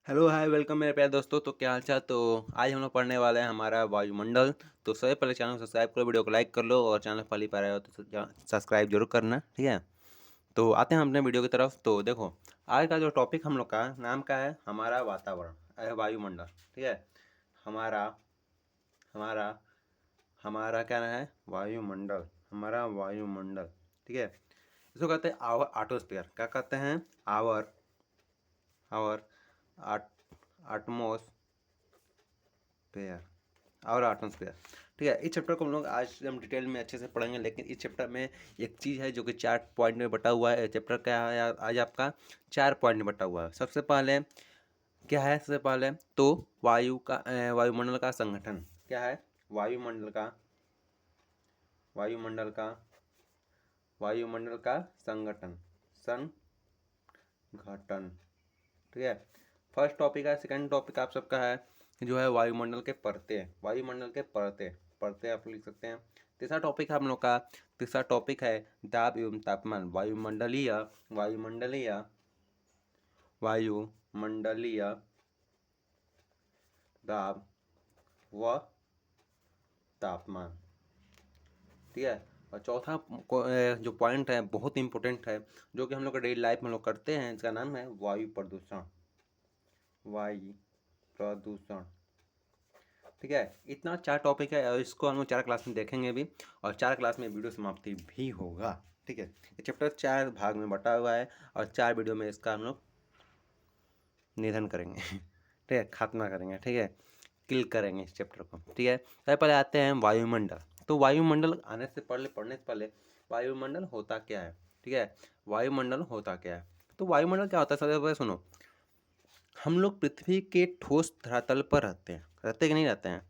Hello hi welcome मेरे प्यारे दोस्तों। तो क्या हाल चाल। तो आज हम लोग पढ़ने वाले हैं हमारा वायुमंडल। तो सबसे पहले चैनल को सब्सक्राइब करो, वीडियो को लाइक कर लो और चैनल पहली बार आया हो तो सब्सक्राइब जरूर करना, ठीक है। तो आते हैं अपने वीडियो की तरफ। तो देखो, आज का जो टॉपिक हम लोग का नाम का है हमारा वातावरण, वायुमंडल, ठीक है। हमारा हमारा हमारा क्या है, वायुमंडल, हमारा वायुमंडल, ठीक है। इसको कहते हैं आवर एटमॉस्फेयर। क्या कहते हैं? आवर आवर एटमॉस्फेयर, और एटमॉस्फेयर, ठीक है। इस चैप्टर को हम डिटेल में अच्छे से पढ़ेंगे, लेकिन इस चैप्टर में एक चीज़ है जो कि 4 पॉइंट में बटा हुआ है। चैप्टर क्या है आज आपका? 4 पॉइंट में बटा हुआ है। सबसे पहले क्या है? सबसे पहले तो वायुमंडल का संगठन क्या है? वायुमंडल का वायुमंडल का वायुमंडल का संगठन, संगठन, ठीक है। फर्स्ट टॉपिक है। सेकंड टॉपिक आप सबका है जो है वायुमंडल के परते, वायुमंडल के परते, परते आप लिख सकते हैं। तीसरा टॉपिक है हम लोग का, तीसरा टॉपिक है दाब एवं तापमान, वायुमंडलीय वायुमंडलीय वायुमंडलीय दाब व तापमान, ठीक है। और चौथा जो पॉइंट है बहुत इंपॉर्टेंट है, जो कि हम लोग का डेली लाइफ में हम लोग करते हैं, इसका नाम है वायु प्रदूषण, वायु प्रदूषण, ठीक है। इतना 4 टॉपिक है और इसको हम लोग 4 क्लास में देखेंगे भी, और 4 क्लास में वीडियो समाप्ति भी होगा, ठीक है। ये चैप्टर 4 भाग में बटा हुआ है और 4 वीडियो में इसका हम लोग निधन करेंगे ठीक है, खात्मा करेंगे, ठीक है, किल करेंगे इस चैप्टर को, ठीक है। सबसे पहले आते हैं वायुमंडल। तो वायुमंडल पढ़ने से पहले वायुमंडल होता क्या है, ठीक है। वायुमंडल होता क्या है? तो वायुमंडल क्या होता है, सबसे पहले सुनो। हम लोग पृथ्वी के ठोस धरातल पर रहते हैं, रहते कि नहीं रहते हैं,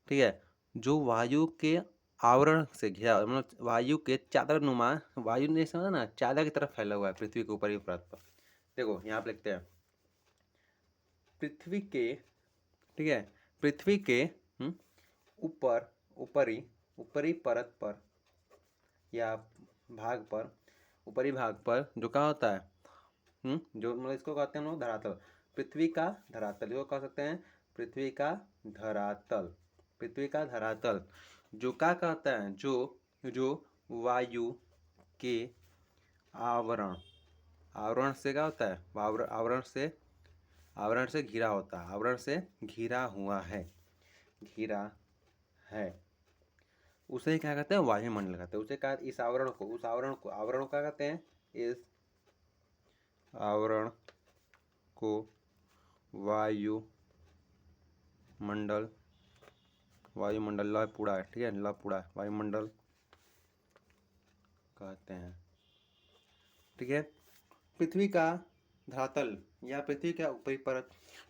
ठीक है। जो वायु के आवरण से घिरा, मतलब वायु के चादर नुमा, वायु ने समझा ना, चादर की तरफ फैला हुआ है पृथ्वी के ऊपरी परत पर। देखो यहाँ पे लिखते हैं पृथ्वी के, ठीक है, पृथ्वी के ऊपर, ऊपरी ऊपरी परत पर या भाग पर, ऊपरी भाग पर जो क्या होता है, जो मतलब इसको कहते हैं हम लोग धरातल, पृथ्वी का धरातल, जो कह सकते हैं पृथ्वी का धरातल, पृथ्वी का धरातल जो क्या कहता है, जो जो वायु के आवरण, आवरण से क्या होता है, आवरण से घिरा होता है, आवरण से घिरा हुआ है, घिरा है, उसे क्या कहते हैं? वायुमंडल कहते हैं। उसे क्या, इस आवरण को, उस आवरण को, आवरण को क्या कहते हैं? इस आवरण को वायुमंडल, वायुमंडल पूरा है, ठीक है, पूरा है, वायुमंडल कहते हैं, ठीक है। पृथ्वी का धरातल या पृथ्वी का ऊपरी परत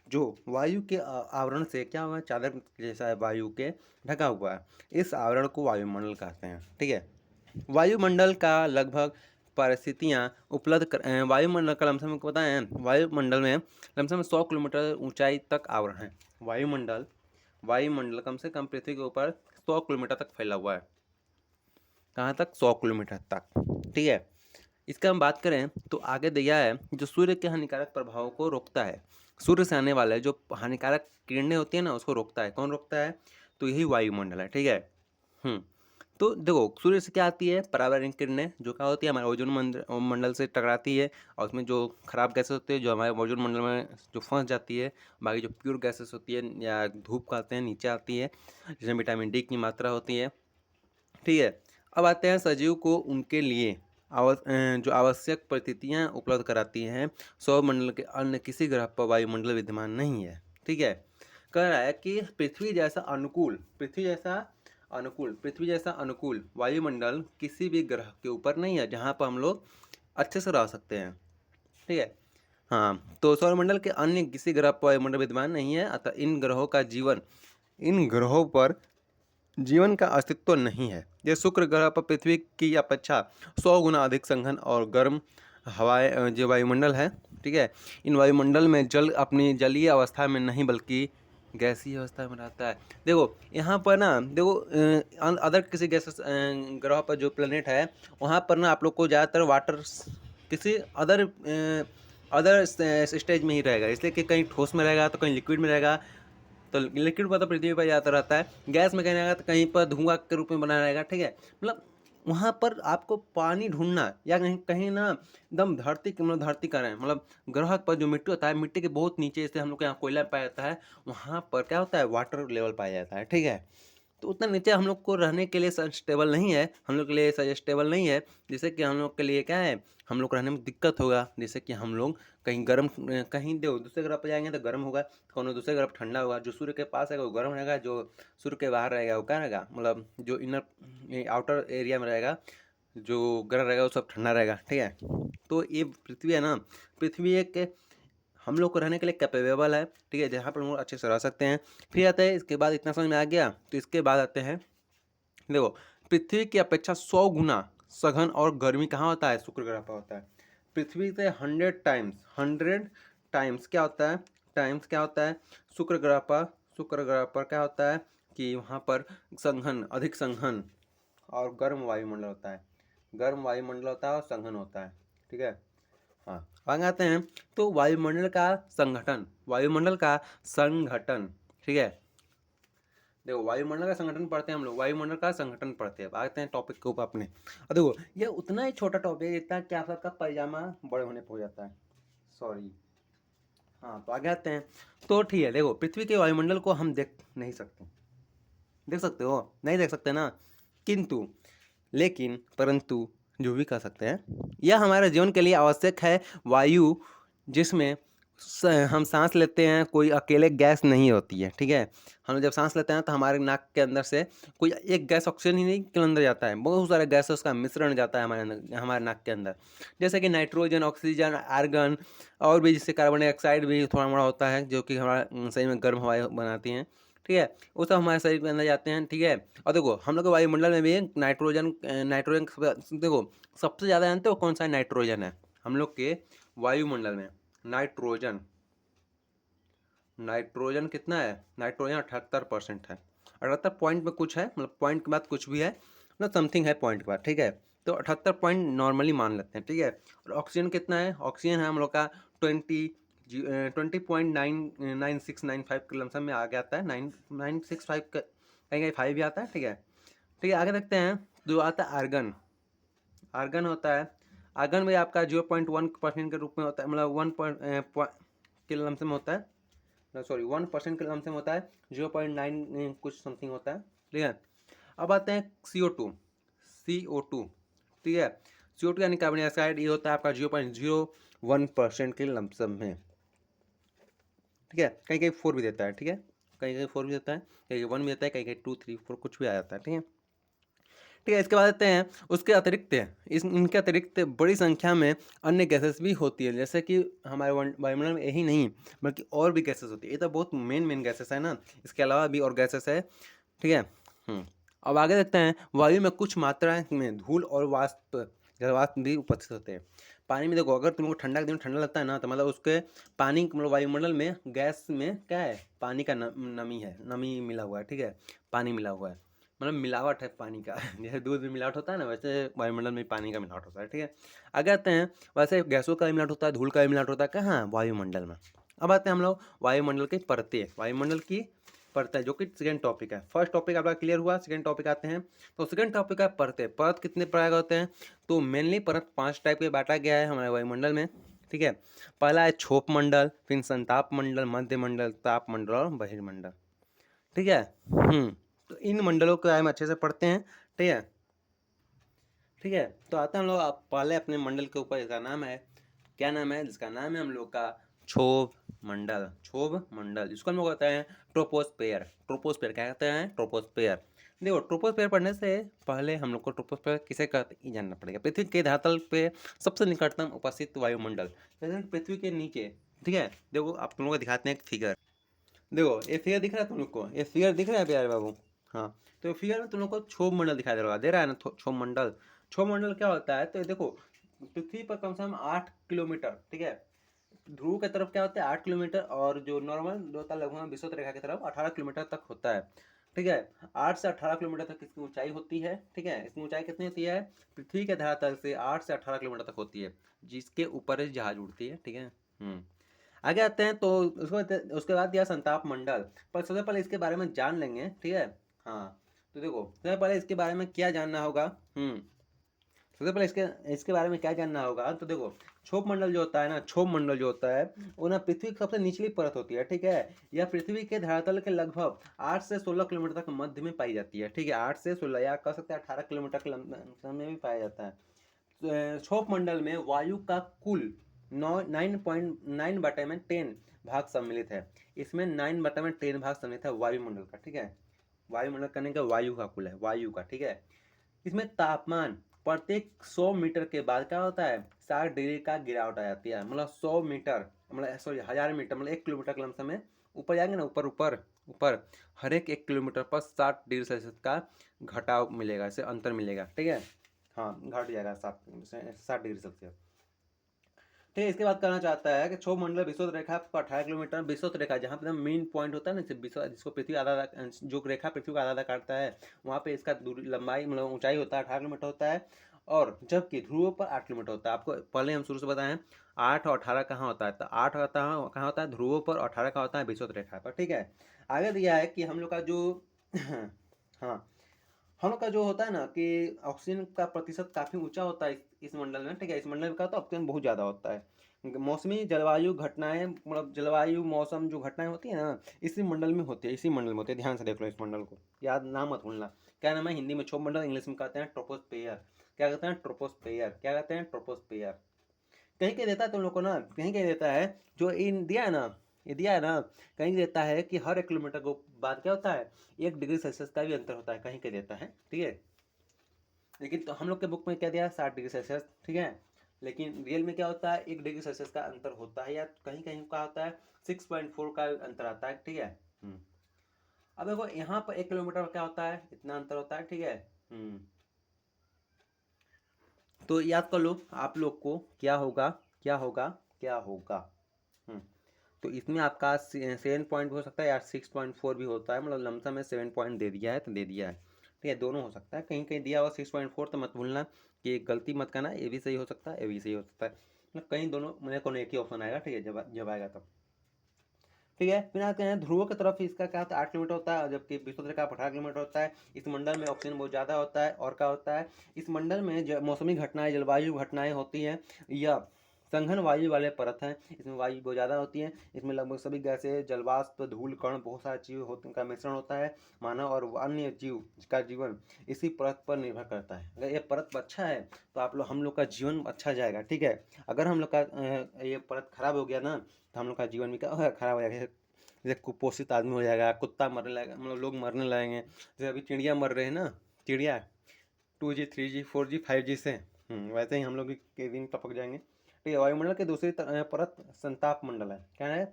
जो वायु के आवरण से क्या हुआ है, चादर जैसा है, वायु के ढका हुआ है, इस आवरण को वायुमंडल कहते हैं, ठीक है। वायुमंडल का लगभग परिस्थितियाँ वायुमंडल का लमसम को पता है, वायुमंडल में लमसम 100 किलोमीटर ऊंचाई तक आवरण है। वायुमंडल वायुमंडल कम से कम पृथ्वी के ऊपर 100 किलोमीटर तक फैला हुआ है। कहाँ तक? 100 किलोमीटर तक, ठीक है। इसका हम बात करें तो आगे दिया है जो सूर्य के हानिकारक प्रभावों को रोकता है, सूर्य से आने वाले जो हानिकारक किरणें होती है ना, उसको रोकता है। कौन रोकता है? तो यही वायुमंडल है, ठीक है। तो देखो, सूर्य से क्या आती है? पराबैंगनी किरणें, जो क्या होती है, हमारे ओजोन मंडल से टकराती है, और उसमें जो खराब गैसेस होती है जो हमारे ओजोन मंडल में जो फंस जाती है, बाकी जो प्योर गैसेस होती है या धूप कहते हैं, नीचे आती है, जिसमें विटामिन डी की मात्रा होती है, ठीक है। अब आते हैं सजीव को उनके लिए जो आवश्यक परिस्थितियाँ उपलब्ध कराती हैं, सौरमंडल के अन्य किसी ग्रह पर वायुमंडल विद्यमान नहीं है, ठीक है। कह रहा है कि पृथ्वी जैसा अनुकूल वायुमंडल किसी भी ग्रह के ऊपर नहीं है जहाँ पर हम लोग अच्छे से रह सकते हैं, ठीक है। हाँ, तो सौरमंडल के अन्य किसी ग्रह पर वायुमंडल विद्यमान नहीं है, अतः इन ग्रहों पर जीवन का अस्तित्व नहीं है। यह शुक्र ग्रह पर पृथ्वी की अपेक्षा 100 गुना अधिक सघन और गर्म हवाएं जो वायुमंडल है, ठीक है। इन वायुमंडल में जल अपनी जलीय अवस्था में नहीं बल्कि गैसीय अवस्था में रहता है। देखो यहाँ पर ना, देखो अदर किसी गैस ग्रह पर जो प्लेनेट है, वहाँ पर ना आप लोग को ज़्यादातर वाटर, किसी अदर अदर स्टेज में ही रहेगा, इसलिए कि कहीं ठोस में रहेगा तो कहीं लिक्विड में रहेगा। तो लिक्विड पर तो पृथ्वी पर जाता रहता है, गैस में कहीं रहेगा तो कहीं पर धुआं के रूप में बना रहेगा, ठीक है। मतलब वहाँ पर आपको पानी ढूंढना, या कहीं कहीं ना एकदम धरती के, मतलब धरती का रहे मतलब ग्रह पर जो मिट्टी होता है, मिट्टी के बहुत नीचे, जैसे हम लोग के यहाँ कोयला पाया जाता है, वहाँ पर क्या होता है, वाटर लेवल पाया जाता है, ठीक है। तो उतना नीचे हम लोग को रहने के लिए सस्टेबल नहीं है, हम लोग के लिए सजेस्टेबल नहीं है, जिससे कि हम लोग के लिए क्या है, हम लोग को रहने में दिक्कत होगा। जैसे कि हम लोग कहीं गर्म, कहीं दो दूसरे ग्रह पर जाएंगे तो गर्म होगा, कहीं दूसरे ग्रह पर ठंडा होगा। जो सूर्य के पास रहेगा वो गर्म रहेगा, जो सूर्य के बाहर रहेगा वो क्या रहेगा, मतलब जो इनर आउटर एरिया में रहेगा, जो ग्रह रहेगा वो सब ठंडा रहेगा, ठीक है। तो ये पृथ्वी है ना, पृथ्वी एक हम लोग को रहने के लिए कैपेबल है, ठीक है, जहाँ पर हम लोग अच्छे से रह सकते हैं। फिर आता है, इसके बाद इतना समझ में आ गया, तो इसके बाद आते हैं, देखो पृथ्वी की अपेक्षा 100 गुना सघन और गर्मी कहाँ होता है, शुक्र ग्रह पर होता है। पृथ्वी से 100 टाइम्स क्या होता है, टाइम्स क्या होता है शुक्र ग्रह पर। शुक्र ग्रह पर क्या होता है कि वहाँ पर संघन, अधिक संघन और गर्म वायुमंडल होता है, गर्म वायुमंडल होता है और संघन होता है, ठीक है। हाँ, आगे आते हैं, तो वायुमंडल का संगठन, वायुमंडल का संगठन, ठीक है। देखो वायुमंडल का संगठन पढ़ते हैं हम लोग, वायुमंडल का संगठन पढ़ते हैं। आते हैं टॉपिक के ऊपर अपने, और देखो ये उतना ही छोटा टॉपिक है जितना कि आप सबका पैजामा बड़े होने पर हो जाता है, सॉरी। हाँ, तो आगे आते हैं, तो ठीक है। देखो पृथ्वी के वायुमंडल को हम देख नहीं सकते, देख सकते हो, नहीं देख सकते ना, किंतु लेकिन परंतु जो भी कर सकते हैं, यह हमारे जीवन के लिए आवश्यक है। वायु जिसमें हम सांस लेते हैं, कोई अकेले गैस नहीं होती है, ठीक है। हम जब सांस लेते हैं तो हमारे नाक के अंदर से कोई एक गैस ऑक्सीजन ही नहीं के अंदर जाता है, बहुत सारे गैसेस का मिश्रण जाता है हमारे अंदर, हमारे नाक के अंदर, जैसे कि नाइट्रोजन, ऑक्सीजन, आर्गन, और भी जिससे कार्बन डाइऑक्साइड भी थोड़ा मोड़ा होता है, जो कि हमारा सही में गर्म हवाएं बनाती हैं, ठीक है। वो सब हमारे शरीर के अंदर जाते हैं, ठीक है। और देखो हम लोग के वायुमंडल में भी नाइट्रोजन, देखो सबसे ज़्यादा जानते हो कौन सा नाइट्रोजन है हम लोग के वायुमंडल में, नाइट्रोजन, नाइट्रोजन कितना है, नाइट्रोजन 78% है, 78 पॉइंट में कुछ है, मतलब पॉइंट के बाद कुछ भी है, मतलब समथिंग है पॉइंट के बाद, ठीक है। तो 78 पॉइंट नॉर्मली मान लेते हैं, ठीक है। और ऑक्सीजन कितना है, ऑक्सीजन है हम लोग का 20.9695 के लमसम में आ गया आता है, 9965 का, कहीं कहीं 5 भी आता है, ठीक है। ठीक है, आगे देखते हैं, जो आता है आर्गन, आर्गन होता है, आर्गन में आपका 0.1% के रूप में होता है, मतलब 1 के लमसम होता है, सॉरी 1% के लमसम होता है, 0.9 कुछ समथिंग होता है, ठीक है। अब आते हैं CO2, CO2, ठीक है। CO2 यानी कार्बन डाइऑक्साइड, ये होता है आपका 0.01% के लमसम में, ठीक है। कहीं कहीं 4 भी देता है, ठीक है, कहीं कहीं 4 भी देता है, कहीं 1 भी देता है, कहीं कहीं 2 3 4 कुछ भी आ जाता है, ठीक है। ठीक है, इसके बाद आते हैं, उसके अतिरिक्त इनके अतिरिक्त बड़ी संख्या में अन्य गैसेस भी होती है, जैसे कि हमारे वायुमंडल में यही नहीं बल्कि और भी गैसेस होती है। ये तो बहुत मेन गैसेस है ना, इसके अलावा भी और गैसेस है, ठीक है। अब आगे देखते हैं, वायु में कुछ मात्रा में धूल और वाष्प, जलवाष्प भी उपस्थित होते हैं। पानी में देखो, अगर तुमको ठंडा के दिन ठंडा लगता है ना, तो मतलब उसके पानी, मतलब वायुमंडल में गैस में क्या है, पानी का नमी है, नमी मिला हुआ है, ठीक है, पानी मिला हुआ है, मतलब मिलावट है पानी का जैसे दूध में मिलावट होता है ना, वैसे वायुमंडल में पानी का मिलावट होता है, ठीक है। आगे आते हैं, वैसे गैसों का भी मिलावट होता है, धूल का भी मिलावट होता है, कहाँ, वायुमंडल में। अब आते हैं हम लोग वायुमंडल की परतें, वायुमंडल की परतें, जो कि सेकेंड टॉपिक है। फर्स्ट टॉपिक आपका क्लियर हुआ, सेकेंड टॉपिक आते हैं, तो सेकेंड टॉपिक है परतें। परत कितने प्रकार के होते हैं, तो मेनली परत 5 टाइप के बांटा गया है हमारे वायुमंडल में, ठीक है। पहला है छोप मंडल, फिर संताप मंडल, मध्य मंडल, ताप मंडल और बहिर्मंडल, ठीक है। तो इन मंडलों के बारे में अच्छे से पढ़ते हैं, ठीक है, ठीक है। तो आते हैं हम लोग आप पहले अपने मंडल के ऊपर, इसका नाम है, क्या नाम है, जिसका नाम है हम लोग का क्षोभ मंडल, क्षोभ मंडल, जिसको हम लोग कहते हैं ट्रोपोस्फेयर। ट्रोपोस्फेयर क्या कहते हैं, ट्रोपोस्फेयर। देखो ट्रोपोस्फेयर पढ़ने से पहले हम लोग को ट्रोपोस्फेयर किसे कहते हैं ये जानना पड़ेगा। पृथ्वी के धरातल पे सबसे निकटतम उपस्थित वायुमंडल, जैसे पृथ्वी के नीचे, ठीक है। देखो आप तुम लोग को दिखाते हैं एक फिगर, देखो ये फिगर दिख रहा है तुम लोग को, ये फिगर दिख रहा है प्यारे बाबू, हाँ। तो फिगर में तुम लोग को क्षोभ मंडल दिखाई दे रहा है ना, क्षोभ मंडल। क्षोभ मंडल क्या होता है, तो देखो पृथ्वी पर कम से कम 8 किलोमीटर, ठीक है, ध्रुव की तरफ क्या होता है 8 किलोमीटर, और जो नॉर्मल होता है लगभग विषुवत रेखा की तरफ 18 किलोमीटर तक होता है, ठीक है। 8 से 18 किलोमीटर तक इसकी ऊंचाई होती है, ठीक है। इसकी ऊंचाई कितनी होती है, पृथ्वी के धरातल से 8 से 18 किलोमीटर तक होती है, जिसके ऊपर जहाज उड़ती है, ठीक है। आगे आते हैं तो उसके बाद दिया संताप मंडल। पर सबसे पहले इसके बारे में जान लेंगे, ठीक है। हाँ, तो देखो सबसे पहले इसके बारे में क्या जानना होगा। सबसे पहले इसके बारे में क्या जानना होगा, तो देखो क्षोभ मंडल जो होता है ना, क्षोभ मंडल जो होता है वो ना पृथ्वी की सबसे निचली परत होती है, ठीक है। यह पृथ्वी के धरातल के लगभग 8 से 16 किलोमीटर तक मध्य में पाई जाती है, ठीक है। 8 से 16 या कह सकते हैं 18 किलोमीटर के में भी पाया जाता है। क्षोभ मंडल में वायु का कुल 9.9/10 भाग सम्मिलित है। इसमें 9/10 भाग सम्मिलित है वायुमंडल का, ठीक है। वायुमंडल करने का वायु का कुल है, वायु का, ठीक है। इसमें तापमान प्रत्येक 100 मीटर के बाद क्या होता है, 60 डिग्री का गिरावट आ जाती है। मतलब 100 मीटर, मतलब सॉरी 1000 मीटर, मतलब 1 किलोमीटर के लमसम में ऊपर जाएंगे ना, ऊपर ऊपर ऊपर हर एक 1 किलोमीटर पर 60 डिग्री सेल्सियस का घटाव मिलेगा, इसे अंतर मिलेगा, ठीक है। हाँ, घट जाएगा 60 डिग्री सेल्सियस, ठीक है। इसके बाद कहना चाहता है कि क्षोभ मंडल विषुवत रेखा पर 18 किलोमीटर, विषुवत रेखा जहाँ पे मेन पॉइंट होता है ना, जिसको पृथ्वी आधा जो रेखा पृथ्वी का आधा काटता है, वहाँ पे इसका दूरी लंबाई मतलब ऊंचाई होता है 18 किलोमीटर होता है। और जबकि ध्रुव पर 8 किलोमीटर होता है। आपको पहले हम शुरू से बताएं 8 और 18 कहाँ होता है, तो 8 कहाँ होता है ध्रुव पर, 18 का होता है विषुवत रेखा पर, ठीक है। आगे दिया है कि हम लोग का जो हाँ, हम लोग का जो होता है ना कि ऑक्सीजन का प्रतिशत काफी ऊंचा होता है इस मंडल में, ठीक है। इस मंडल में क्या होता है, ऑक्सीजन बहुत ज्यादा होता है। मौसमी जलवायु घटनाएं, मतलब जलवायु मौसम जो घटनाएं होती है ना, इसी मंडल में होती है, इसी मंडल में होती है। ध्यान से देख लो इस मंडल को, याद नाम मत भूलना। क्या नाम है हिंदी में क्षोभ मंडल, इंग्लिश में कहते हैं ट्रोपोस्फेयर। क्या कहते हैं, ट्रोपोस्फेयर। क्या कहते हैं, ट्रोपोस्फेयर। कहीं कहीं देता है तुम लोग को ना, कहीं कहीं देता है जो इन दिया है ना, ये दिया है ना, कहीं देता है कि हर 1 किलोमीटर को बाद क्या होता है, 1 डिग्री सेल्सियस का भी अंतर होता है, कहीं कहीं देता है, ठीक है। लेकिन तो हम लोग के बुक में क्या दिया है, 60 डिग्री सेल्सियस, ठीक है। लेकिन रियल में क्या होता है, 1 डिग्री सेल्सियस का अंतर होता है, या कहीं कहीं का होता है 6.4 का अंतर आता है, ठीक है। अब देखो यहाँ पर 1 किलोमीटर क्या होता है, इतना अंतर होता है, ठीक है। तो याद कर लो आप लोग को, क्या होगा, क्या होगा, क्या होगा। तो इसमें आपका 7 पॉइंट हो सकता है या 6.4 भी होता है, मतलब लमसम में 7 पॉइंट दे दिया है तो दे दिया है, ठीक है। दोनों हो सकता है, कहीं कहीं दिया हुआ 6.4, तो मत भूलना कि गलती मत करना, ये भी सही हो सकता है, ये भी सही हो सकता है, मतलब कहीं दोनों मेरे को एक ही ऑप्शन आएगा, ठीक है, जब आएगा तब, ठीक है। फिर आते हैं ध्रुव की तरफ, इसका क्या होता है 8 किलोमीटर होता है, जबकि विषुवत रेखा 18 किलोमीटर होता है। इस मंडल में ऑक्सीजन बहुत ज़्यादा होता है, और क्या होता है इस मंडल में मौसमी घटनाएं, जलवायु घटनाएं होती हैं, या संघन वायु वाले परत हैं, इसमें वायु बहुत ज़्यादा होती है। इसमें लगभग सभी गैसें, जलवाष्प, धूल कण, बहुत सारे जीव होते का मिश्रण होता है। मानव और अन्य जीव का जीवन इसी परत पर निर्भर करता है। अगर ये परत अच्छा है तो हम लोग का जीवन अच्छा जाएगा, ठीक है। अगर हम लोग का ये परत खराब हो गया ना, तो हम लोग का जीवन भी क्या खराब हो जाएगा, जैसे कुपोषित आदमी हो जाएगा, कुत्ता मरने लगेगा, मतलब लोग मरने लगेंगे। जैसे अभी चिड़िया मर रहे हैं ना, चिड़िया 2G 3G 4G 5G से, वैसे ही हम लोग भी के दिन टपक जाएंगे, ठीक है। वायुमंडल के दूसरी परत संताप मंडल है। क्या है,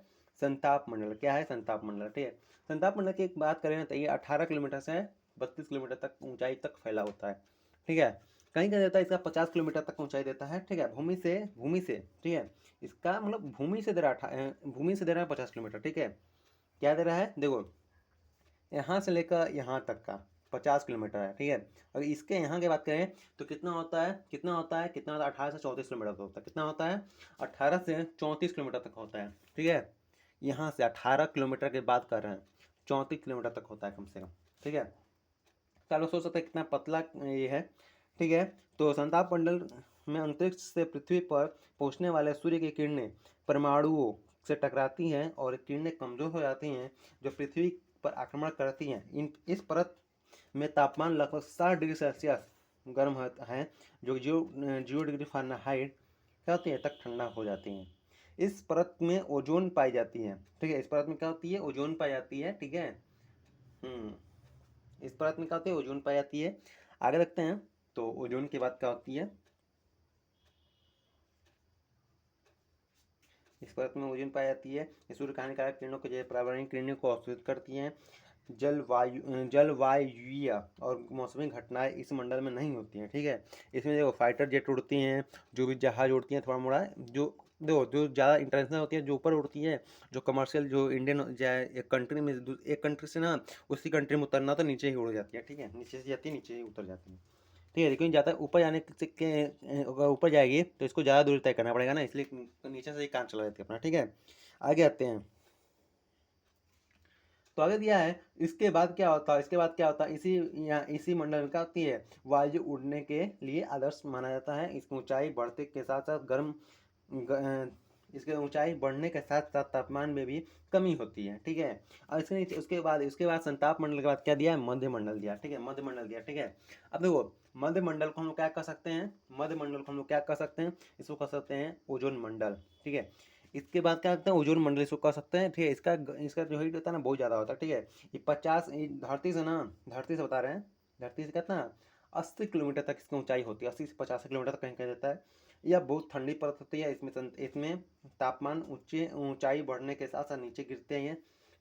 संताप मंडल। क्या है, संताप मंडल, ठीक है। संताप मंडल की एक बात करें तो ये 18 किलोमीटर से 32 किलोमीटर तक ऊंचाई तक फैला होता है, ठीक है। कहीं का देता है इसका 50 किलोमीटर तक ऊंचाई देता है, ठीक है। भूमि से, ठीक है। इसका मतलब भूमि से दे रहा है 50 किलोमीटर, ठीक है। क्या दे रहा है, देखो यहाँ से लेकर यहाँ तक का 50 किलोमीटर है, ठीक है। अगर इसके यहाँ की बात करें तो कितना होता है, 18 से 34 किलोमीटर तक होता है। कितना होता है, 18 से 34 किलोमीटर तक होता है, ठीक है। यहाँ से 18 किलोमीटर की बात कर रहे हैं, 34 किलोमीटर तक होता है कम से कम, ठीक है। चलो सोच सकते हैं कितना पतला ये है, ठीक है। तो संताप मंडल में अंतरिक्ष से पृथ्वी पर पहुँचने वाले सूर्य की किरणें परमाणुओं से टकराती हैं, और किरणें कमजोर हो जाती हैं, जो पृथ्वी पर आक्रमण करती हैं। इस परत में तापमान लगभग 60 डिग्री सेल्सियस गर्म है, जो 0 डिग्री फ़ारेनहाइट क्या होती है तक ठंडा हो जाती हैं। इस परत में ओजोन पाई जाती है, ठीक है। इस परत में क्या होती है, ओजोन पाई जाती है, ठीक है। इस परत में क्या होती है, ओजोन पाई जाती है। आगे देखते हैं तो ओजोन की बात क्या होती है। इस परत में ओजोन पाई जाती है। सूर्य के हानिकारक किरणों के जैसे पर्यावरणीय किरणों को अवशोषित करती हैं। जलवायुवीय और मौसमी घटनाएं इस मंडल में नहीं होती हैं, ठीक है। इसमें देखो फाइटर जेट उड़ती हैं, जो भी जहाज उड़ती हैं, थोड़ा मोड़ा जो देखो जो ज़्यादा इंटरनेशनल होती है जो ऊपर उड़ती है, जो कमर्शियल जो इंडियन जाए एक कंट्री में, एक कंट्री से ना उसी कंट्री में उतरना तो नीचे ही उड़ जाती है, ठीक है। नीचे से जाती है, नीचे ही उतर जाती है, ठीक है, लेकिन ज़्यादा ऊपर जाने के अगर ऊपर जाएगी तो इसको ज़्यादा दूरी तय करना पड़ेगा ना, इसलिए नीचे से ही काम चला लेते हैं अपना। ठीक है, आगे आते हैं। तो आगे दिया है, इसके बाद क्या होता है, इसके बाद क्या होता है, इसी मंडल में क्या होती है, वायु उड़ने के लिए आदर्श माना जाता है। इसकी ऊंचाई बढ़ते के साथ साथ इसके ऊंचाई बढ़ने के साथ साथ तापमान में भी कमी होती है। ठीक है, और इसके नीचे उसके बाद संताप मंडल के बाद क्या दिया है, मध्य मंडल दिया। ठीक है, मध्य मंडल दिया। ठीक है, अब देखो मध्य मंडल को हम लोग क्या कर सकते हैं, मध्य मंडल को हम लोग क्या कर सकते हैं, इसको कर सकते हैं ओजोन मंडल। ठीक है, इसके बाद क्या करते हैं, ओजोन मंडल इसको कर सकते हैं। ठीक है, इसका जो हीट होता है ना बहुत ज़्यादा होता है। ठीक है, ये 50 धरती से ना, धरती से बता रहे हैं, धरती से कितना 80 किलोमीटर तक इसकी ऊंचाई होती है, 80 से 85 किलोमीटर तक कहीं कह देता है। यह बहुत ठंडी परत होती है। इसमें तापमान ऊंचाई बढ़ने के साथ साथ नीचे गिरते हैं।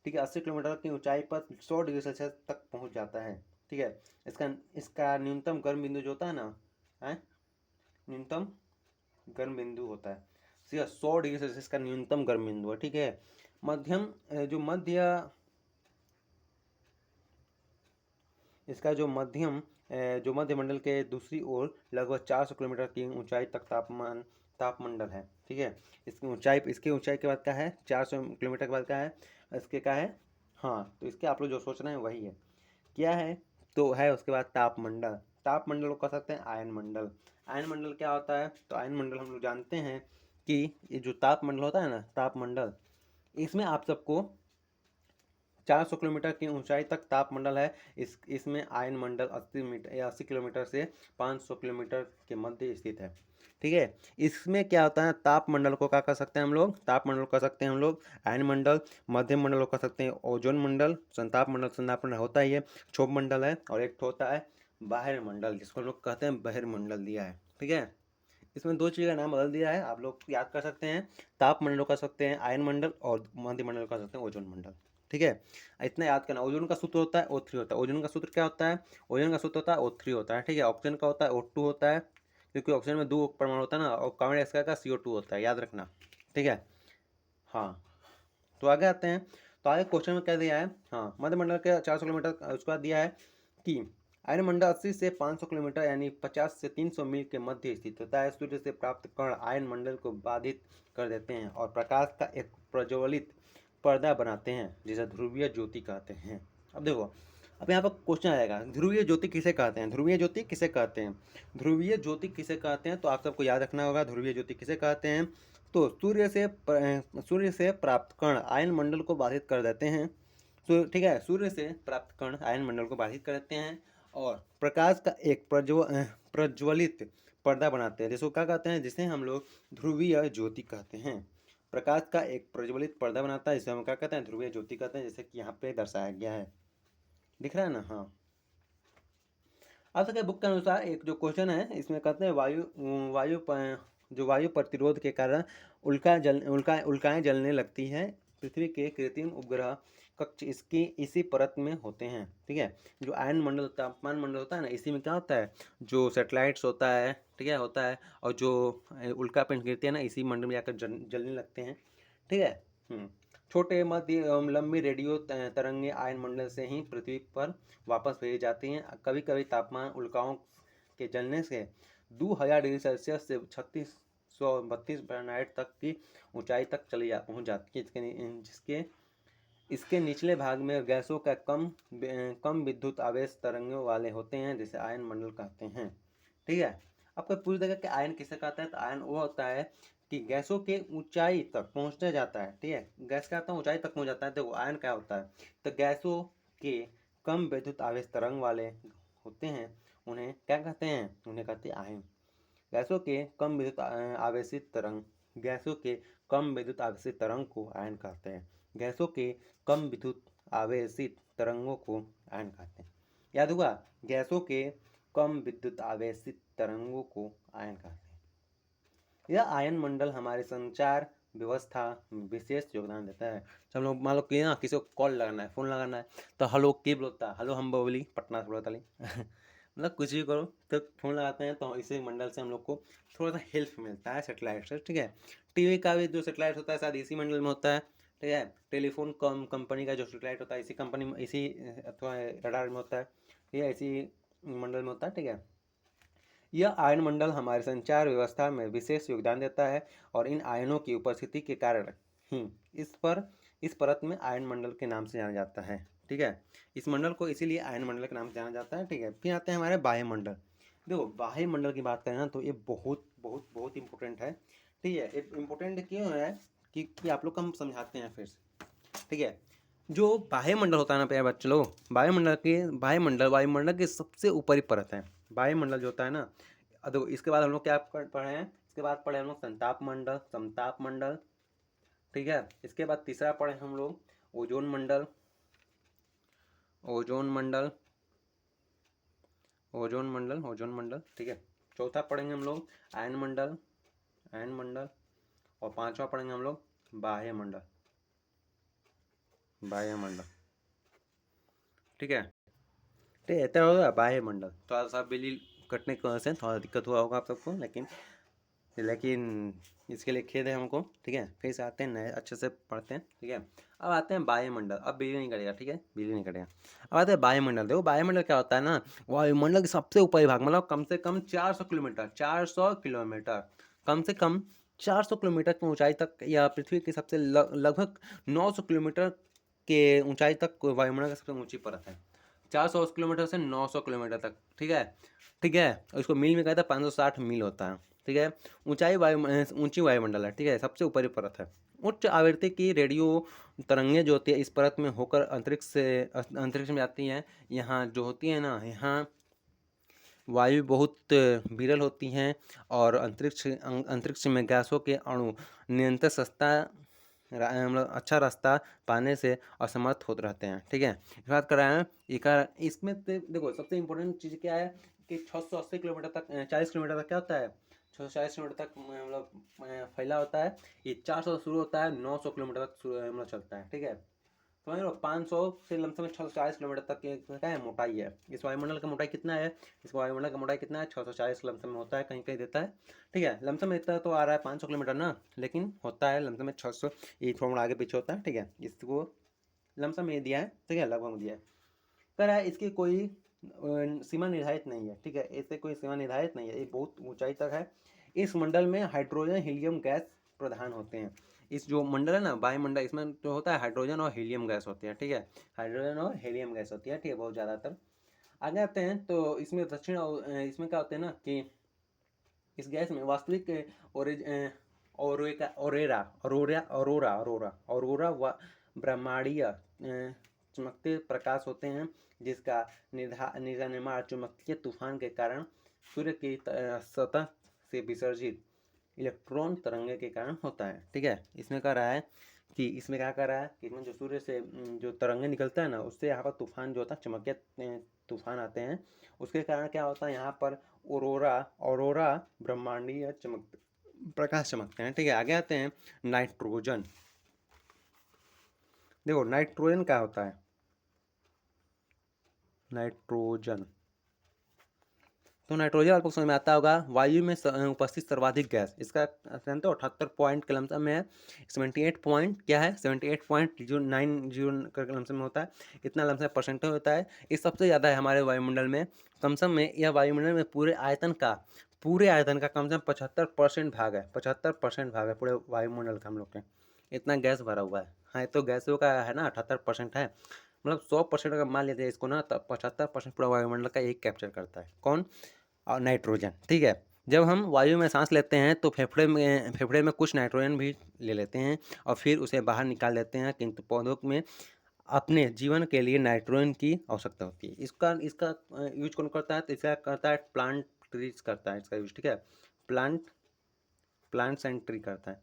ठीक है, 80 किलोमीटर की ऊंचाई पर 100 डिग्री सेल्सियस तक पहुंच जाता है। ठीक है, इसका इसका न्यूनतम गर्म बिंदु जो होता है ना, है न्यूनतम गर्म बिंदु होता है, सिर्फ 100 डिग्री सेल्सियस का न्यूनतम गर्म बिंदु है। ठीक है, मध्यम जो मध्य इसका जो मध्यमंडल के दूसरी ओर लगभग 400 किलोमीटर की ऊंचाई तक तापमंडल है। ठीक है, इसकी ऊंचाई के बाद क्या है, 400 किलोमीटर के बाद क्या है, इसके क्या है, हाँ तो इसके आप लोग जो सोच रहे हैं वही है, क्या है, तो है उसके बाद तापमंडल। तापमंडल को कह सकते हैं आयन मंडल। आयन मंडल क्या होता है, तो आयन मंडल हम लोग जानते हैं कि ये जो तापमंडल होता है ना, तापमंडल, इसमें आप सबको 400 किलोमीटर की ऊंचाई तक तापमंडल है। इसमें आयन मंडल 80 किलोमीटर से 500 किलोमीटर के मध्य स्थित है। ठीक है, इसमें क्या होता है, तापमंडल को क्या कर सकते हैं हम लोग, तापमंडल को कर सकते हैं हम लोग आयन मंडल, मध्यम मंडल को कर सकते हैं ओजोन मंडल, संताप मंडल होता ही है, क्षोभ मंडल है, और एक होता है बाह्य मंडल, जिसको हम लोग कहते हैं बहिर्मंडल दिया है। ठीक है, इसमें दो चीज़ का नाम बदल दिया है, आप लोग याद कर सकते हैं, ताप मंडल कर सकते हैं आयन मंडल, और मध्य मंडल कर सकते हैं ओजोन मंडल। ठीक है, इतना याद करना। ओजोन का सूत्र होता है O3 होता है। ओजोन का सूत्र क्या होता है, ओजोन का सूत्र होता है O3 होता है। ठीक है, ऑक्सीजन का होता है O2 होता है, क्योंकि ऑक्सीजन में 2 परमाणु होता है ना, और कार्बन डाइऑक्साइड का CO2 होता है, याद रखना। ठीक है, हाँ तो आगे आते हैं। तो आगे क्वेश्चन में क्या दिया है, हाँ मध्यमंडल के 400 किलोमीटर, उसके बाद दिया है कि आयन मंडल 80 से 500 किलोमीटर यानी 50 से 300 मील के मध्य स्थित होता है। सूर्य से प्राप्त कण आयन मंडल को बाधित कर देते हैं और प्रकाश का एक प्रज्वलित पर्दा बनाते हैं, जिसे ध्रुवीय ज्योति कहते हैं। अब देखो, अब यहाँ पर क्वेश्चन आएगा, ध्रुवीय ज्योति किसे कहते हैं, ध्रुवीय ज्योति किसे कहते हैं, ध्रुवीय ज्योति किसे कहते हैं, तो आप सबको याद रखना होगा ध्रुवीय ज्योति किसे कहते हैं। तो सूर्य से प्राप्त कण आयन मंडल को बाधित कर देते हैं। ठीक है, सूर्य से प्राप्त कण आयन मंडल को बाधित कर देते हैं और प्रकाश का एक प्रज्वलित पर्दा बनाते हैं, जिसको क्या कहते हैं, जिसे हम लोग ध्रुवीय ज्योति कहते हैं। प्रकाश का एक प्रज्वलित पर्दा बनाता है, जिसे हम क्या कहते हैं, ध्रुवीय ज्योति कहते हैं, जैसे कि यहाँ पे दर्शाया गया है, दिख रहा है ना। हाँ, अब तक बुक के अनुसार एक जो क्वेश्चन है, इसमें कहते हैं वायु प्रतिरोध के कारण उल्काएं जलने लगती है। पृथ्वी के कृत्रिम उपग्रह कक्ष इसी परत में होते हैं। ठीक है, जो आयन मंडल तापमान मंडल होता है ना, इसी में क्या होता है, जो सेटेलाइट्स होता है, ठीक है होता है, और जो उल्का पिंड गिरती है ना, इसी मंडल में जाकर जलने लगते हैं। ठीक है, छोटे मध्य लंबी रेडियो तरंगे आयन मंडल से ही पृथ्वी पर वापस भेजी जाती हैं। कभी कभी तापमान उल्काओं के जलने से 2000 डिग्री सेल्सियस से 3632 फ़ारेनहाइट तक की ऊंचाई तक पहुंच जाती है, जिसके इसके निचले भाग में गैसों का कम विद्युत आवेश तरंगों वाले होते हैं, जिसे आयन मंडल कहते हैं। ठीक है, आपको पूछ देगा कि आयन किसे कहता है, तो आयन वो होता है कि गैसों के ऊंचाई तक पहुंचने जाता है। ठीक है, गैस क्या होता है, ऊंचाई तक पहुंच जाता है। देखो आयन क्या होता है, तो गैसों के कम विद्युत आवेश तरंग वाले होते हैं, उन्हें क्या कहते हैं, उन्हें कहते हैं आयन। गैसों के कम विद्युत आवेशित तरंग को आयन कहते हैं। गैसों के कम विद्युत आवेशित तरंगों को आयन कहते हैं। याद होगा, गैसों के कम विद्युत आवेशित तरंगों को आयन कहते हैं। यह आयन मंडल हमारे संचार व्यवस्था में विशेष योगदान देता है। हम लोग मान लो कि ना किसी को कॉल लगाना है, फोन लगाना है, तो हेलो के बोलता है, हेलो हम बोली पटना से बोलता मतलब कुछ भी करो तो फोन लगाते हैं, तो इसी मंडल से हम लोग को थोड़ा सा हेल्प मिलता है सेटेलाइट से। ठीक है, टीवी का भी जो सेटेलाइट होता है शायद इसी मंडल में होता है। ठीक है, टेलीफोन कंपनी का जो सेटेलाइट होता है इसी अथवा रडार में होता है। ठीक है, इसी मंडल में होता है। ठीक है, यह आयन मंडल हमारे संचार व्यवस्था में विशेष योगदान देता है और इन आयनों की उपस्थिति के कारण ही इस परत में आयन मंडल के नाम से जाना जाता है। ठीक है, इस मंडल को इसीलिए आयन मंडल के नाम से जाना जाता है। ठीक है, फिर आते हैं हमारे बाह्य मंडल। देखो बाह्य मंडल की बात करें ना तो ये बहुत बहुत बहुत इंपॉर्टेंट है। ठीक है, ये इम्पोर्टेंट क्यों है कि आप लोग को हम समझाते हैं फिर से। ठीक है, जो बाह्य मंडल होता है ना प्यारे बच्चे लोग, वायुमंडल वायुमंडल के सबसे ऊपरी परत है। वायुमंडल जो होता है ना, देखो इसके बाद हम लोग क्या पढ़े हैं, इसके बाद पढ़े हम लोग संताप मंडल, समताप मंडल। ठीक है, इसके बाद तीसरा पढ़े हम लोग ओजोन मंडल, ओजोन मंडल, ओजोन मंडल, ओजोन मंडल। ठीक है, चौथा पढ़ेंगे हम लोग आयन मंडल, आयन मंडल, और पांचवा पढ़ेंगे हम लोग बाह्य मंडल, बाह्य मंडल। ठीक है, ठीक है, तो होगा बाह्य मंडल। थोड़ा सा बिजली कटने की वजह से थोड़ा दिक्कत हुआ होगा आप सबको, लेकिन इसके लिए खेद है हमको। ठीक है, फिर से आते हैं नए अच्छे से पढ़ते हैं। ठीक है, अब आते हैं वायुमंडल। अब बिजली नहीं कटेगा। ठीक है, बिजली नहीं कटेगा। अब आते हैं वायुमंडल। देखो वायुमंडल क्या होता है ना, वायुमंडल के सबसे ऊपरी भाग, मतलब कम से कम 400 किलोमीटर, 400 किलोमीटर, कम से कम 400 किलोमीटर की ऊंचाई तक, या पृथ्वी की सबसे लगभग 900 किलोमीटर के ऊंचाई तक वायुमंडल की सबसे ऊंची परत है। 400 किलोमीटर से 900 किलोमीटर तक। ठीक है, ठीक है, इसको मील में कहता है 560 मील होता है। ठीक है, ऊंची वायुमंडल है। ठीक है, सबसे ऊपरी परत है। उच्च आवृत्ति की रेडियो तरंगें जो होती है इस परत में होकर अंतरिक्ष में जाती हैं। यहाँ जो होती है ना, यहाँ वायु बहुत विरल होती हैं और अंतरिक्ष में गैसों के अणु निरंतर मतलब अच्छा रास्ता पाने से असमर्थ होते रहते हैं। ठीक है, इस बात कर रहे हैं इसमें देखो सबसे इम्पोर्टेंट चीज़ क्या है कि 680 किलोमीटर तक, 40 किलोमीटर तक क्या होता है, 640 किलोमीटर तक मतलब फैला होता है। ये 400 शुरू होता है, 900 किलोमीटर तक मतलब चलता है। ठीक है, समझ लो 500 से लमसम 640 किलोमीटर तक क्या है मोटाई है। इस वायुमंडल का मोटाई कितना है, इस वायुमंडल का मोटाई कितना है, 640 लमसम में होता है, कहीं कहीं देता है। ठीक है, लमसम में इतना तो आ रहा है 500 किलोमीटर ना, लेकिन होता है लमसम में 600, ये थोड़ा आगे पीछे होता है। ठीक है, इसको लमसम में दिया है। ठीक है, लगभग दिया है। कह रहा है इसकी कोई सीमा निर्धारित नहीं है। ठीक है, इससे कोई सीमा निर्धारित नहीं है, ये बहुत ऊंचाई तक है। इस मंडल में हाइड्रोजन हीलियम गैस प्रधान होते हैं। इस जो मंडल है ना वायुमंडल, इसमें जो होता है हाइड्रोजन और हीलियम गैस होती है। ठीक है, हाइड्रोजन और हीलियम गैस होती है। ठीक है, बहुत ज़्यादातर। आगे आते हैं तो इसमें इसमें क्या होते हैं ना कि इस गैस में वास्तविक औरोरा ब्रह्मांडीय चमकते प्रकाश होते हैं, जिसका निर्माण चुंबकीय तूफान के कारण सूर्य की सतह से विसर्जित इलेक्ट्रॉन तरंगे के कारण होता है। ठीक है, इसमें कह रहा है कि इसमें क्या कर रहा है कि इसमें जो सूर्य से जो तरंगे निकलता है ना, उससे यहाँ पर तूफान जो होता है, चमकीय तूफान आते हैं। उसके कारण क्या होता है, यहाँ पर औरोरा ब्रह्मांडीय प्रकाश चमकते हैं। ठीक है, आगे आते हैं नाइट्रोजन। देखो नाइट्रोजन क्या होता है, नाइट्रोजन, तो नाइट्रोजन आपको समझ में आता होगा, वायु में उपस्थित सर्वाधिक गैस। इसका जानते हो 78 पॉइंट के लमसम में है, 78 पॉइंट क्या है, 78.090 के लमसम में होता है। इतना लमसम परसेंटेज होता है। ये सबसे ज़्यादा है हमारे वायुमंडल में। कमसम में यह वायुमंडल में पूरे आयतन का कम से कम 75% भाग है, 75% भाग है पूरे वायुमंडल का हम लोग के। इतना गैस भरा हुआ है। हाँ, तो गैसों का है ना 78% है, मतलब 100% अगर मान लेते हैं इसको ना, तब 75% पूरा वायुमंडल का एक कैप्चर करता है। कौन, और नाइट्रोजन। ठीक है, जब हम वायु में सांस लेते हैं तो फेफड़े में कुछ नाइट्रोजन भी ले लेते हैं और फिर उसे बाहर निकाल देते हैं, किंतु पौधों में अपने जीवन के लिए नाइट्रोजन की आवश्यकता होती है। इसका यूज कौन करता है, तो इसका करता है प्लांट ट्रीज करता है इसका यूज। ठीक है, प्लांट्स एंड ट्री करता है,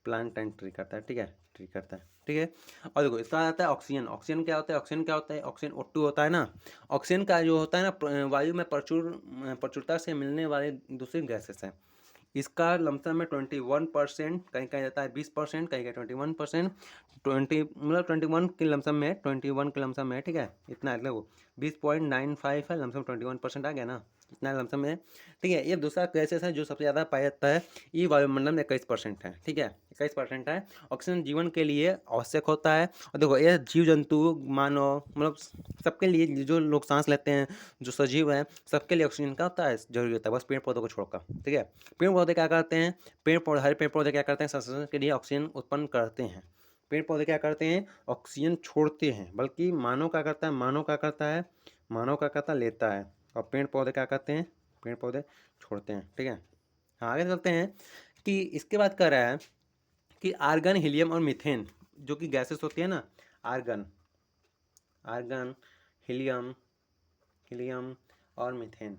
प्लांट एंड ट्री करता है। ठीक है, ट्री करता है। ठीक है, और देखो इसका आता है ऑक्सीजन। ऑक्सीजन क्या होता है, ऑक्सीजन O2 होता है ना। ऑक्सीजन का जो होता है ना वायु में प्रचुरता से मिलने वाले दूसरी गैसेस हैं। इसका लमसम में 21%, कहीं कहीं जाता है 20%, कहीं कहीं 21%, 21 के लमसम में, 21 के लमसम में, ठीक है, इतना है वो 20.95 है, लमसम 21% आ गया ना, इतना लमसम में, ठीक है। ये दूसरा गैसेस है जो सबसे ज़्यादा पाया जाता है, ये वायुमंडल में 21% है, ठीक है, 21% है। ऑक्सीजन जीवन के लिए आवश्यक होता है, और देखो ये जीव जंतु, मानव, मतलब सबके लिए, जो लोग सांस लेते हैं, जो सजीव हैं, सबके लिए ऑक्सीजन का होता है, जरूरी होता है, बस पेड़ पौधों को छोड़कर, ठीक है। पेड़ पौधे क्या करते हैं, हरे पेड़ पौधे क्या करते हैं, संश्लेषण के लिए ऑक्सीजन उत्पन्न करते हैं। पेड़ पौधे क्या करते हैं, ऑक्सीजन छोड़ते हैं, बल्कि मानव क्या करता है, मानव क्या करता है, लेता है, और पेड़ पौधे क्या करते हैं, पेड़ पौधे छोड़ते हैं, ठीक है। आगे चलते हैं कि इसके बाद कह रहा है कि आर्गन, हीलियम और मीथेन जो कि गैसेस होती है ना, आर्गन, हीलियम और मीथेन,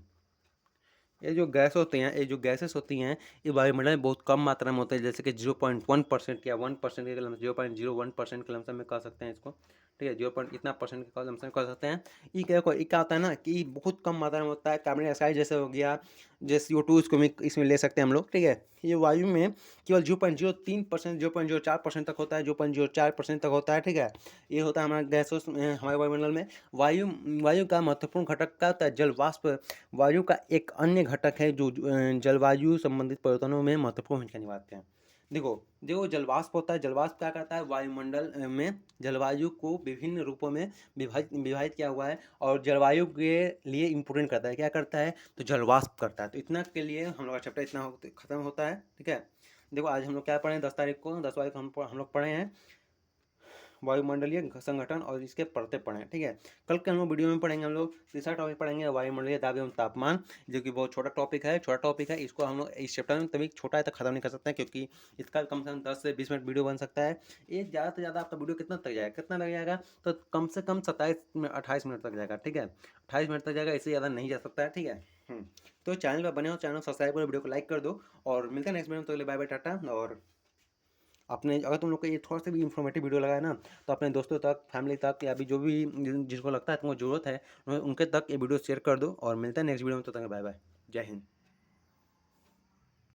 ये जो गैसेस होती हैं, ये वायुमंडल में बहुत कम मात्रा में होते हैं, जैसे कि 0.1% या 1% के लमसम, 0.01% के लमसम में कह सकते हैं इसको, ठीक है, 0 इतना परसेंट के लमसम में कह सकते हैं। ये क्या होता है ना कि बहुत कम मात्रा में होता है, कार्बन डाइऑक्साइड जैसे हो गया, जैसे CO2, इसको इसमें ले सकते हैं हम लोग, ठीक है। ये वायु में केवल 0.03%, 0.04% तक होता है, 0.04% तक होता है, ठीक है। ये होता है हमारे गैसों में, हमारे वायुमंडल में। वायु का महत्वपूर्ण घटक क्या होता है, जल वाष्प। वायु का एक अन्य घटक है जो जलवायु संबंधित परिवर्तनों में महत्वपूर्ण भूमिका निभाते हैं। देखो जो जलवाष्प होता है, जलवाष्प क्या करता है, वायुमंडल में जलवायु को विभिन्न रूपों में विभाजित किया हुआ है, और जलवायु के लिए इम्पोर्टेंट करता है, क्या करता है, तो जलवाष्प करता है। तो इतना के लिए हम लोग का चैप्टर इतना खत्म होता है, ठीक है। देखो आज हम लोग क्या पढ़े हैं, 10 तारीख को, 10 तारीख को हम लोग पढ़े हैं वायुमंडलीय संगठन और इसके परतें पढ़े, ठीक है। कल के हम लोग वीडियो में पढ़ेंगे, हम लोग तीसरा टॉपिक पढ़ेंगे, वायुमंडलीय दाब एवं तापमान, जो कि बहुत छोटा टॉपिक है। इसको हम लोग इस चैप्टर में तभी छोटा है तो खत्म नहीं कर सकते हैं, क्योंकि इसका कम से कम 10 से 20 मिनट वीडियो बन सकता है। ये ज़्यादा से ज़्यादा आपका वीडियो कितना लग जाएगा, तो कम से कम 27-28 मिनट तक जाएगा, ठीक है, 28 मिनट तक जाएगा, इससे ज़्यादा नहीं जा सकता है, ठीक है। तो चैनल पर बने हो, चैनल सब्सक्राइब करो, वीडियो को लाइक कर दो, और मिलते हैं नेक्स्ट वीडियो में। तो बाय बाय, टाटा। और अपने, अगर तुम लोग को ये थोड़ा सा भी इन्फॉर्मेटिव वीडियो लगा है ना, तो अपने दोस्तों तक, फैमिली तक, या भी जो भी जिसको लगता है तुमको ज़रूरत है, उनके तक ये वीडियो शेयर कर दो, और मिलता है नेक्स्ट वीडियो में। तो तक बाय बाय, जय हिंद।